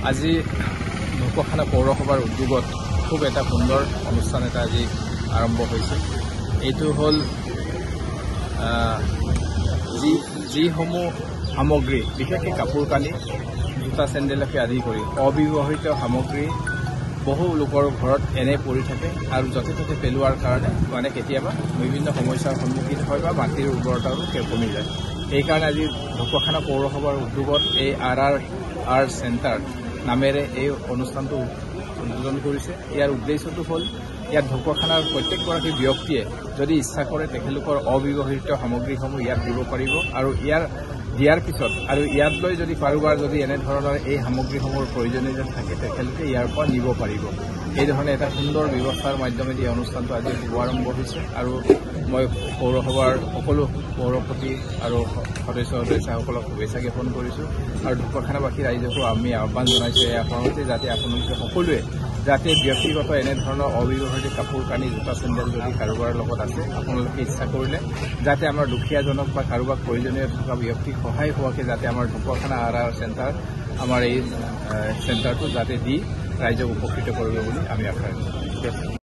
আজি ঢকুৱাখানা পৌৰসভাৰ উদ্যোগত খুব এটা সুন্দৰ অনুষ্ঠান এটা আজি আৰম্ভ হৈছে। এইটো হ'ল যিসমূহ সামগ্ৰী বিশেষকৈ কাপোৰ কানি জোতা চেণ্ডেলকে আদি কৰি অব্যৱহৃত সামগ্ৰী বহু লোকৰ ঘৰত এনে পৰি থাকে আৰু য'তে ত'তে পেলোৱাৰ কাৰণে মানে কেতিয়াবা বিভিন্ন সমস্যাৰ সন্মুখীন হয় বা মাটিৰ উৰ্বৰতাও কমি যায়। এইকাৰণে আজি ঢকুৱাখানা পৌৰসভাৰ উদ্যোগত এই আৰ চেণ্টাৰ নামেৰে এই অনুষ্ঠানটো উদ্বোধন কৰিছে। ইয়াৰ উদ্দেশ্যটো হ'ল ইয়াত ঢকুৱাখানাৰ প্ৰত্যেকগৰাকী ব্যক্তিয়ে যদি ইচ্ছা কৰে তেখেতলোকৰ অব্যৱহৃত সামগ্ৰীসমূহ ইয়াত দিব পাৰিব আৰু দিয়াৰ পিছত আৰু ইয়াত লৈ যদি কাৰোবাৰ যদি এনেধৰণৰ এই সামগ্ৰীসমূহৰ প্ৰয়োজনীয়তা থাকে তেখেতলোকে ইয়াৰ পৰা নিব পাৰিব। এইধৰণে এটা সুন্দৰ ব্যৱস্থাৰ মাধ্যমেদি এই অনুষ্ঠানটো আজি শুভাৰম্ভ হৈছে আৰু মই পৌৰসভাৰ সকলো পৌৰপতি আৰু সদস্যসকলক শুভেচ্ছা জ্ঞাপন কৰিছোঁ আৰু ঢকুৱাখানাবাসী ৰাইজকো আমি আহ্বান জনাইছোঁ এই আহ্বানতে যাতে আপোনালোকে সকলোৱে যাতে ব্যক্তিগত এনেধৰণৰ অব্যৱহৃত কাপোৰ কানি জোতা চেণ্ডেল যদি কাৰোবাৰ লগত আছে আপোনালোকে ইচ্ছা কৰিলে যাতে আমাৰ দুখীয়াজনক বা কাৰোবাক প্ৰয়োজনীয় থকা ব্যক্তিক সহায় হোৱাকৈ যাতে আমাৰ ঢকুৱাখানা আৰ চেণ্টাৰ আমাৰ এই চেণ্টাৰটো যাতে দি ৰাইজক উপকৃত কৰিব বুলি আমি আশা ৰাখিছোঁ।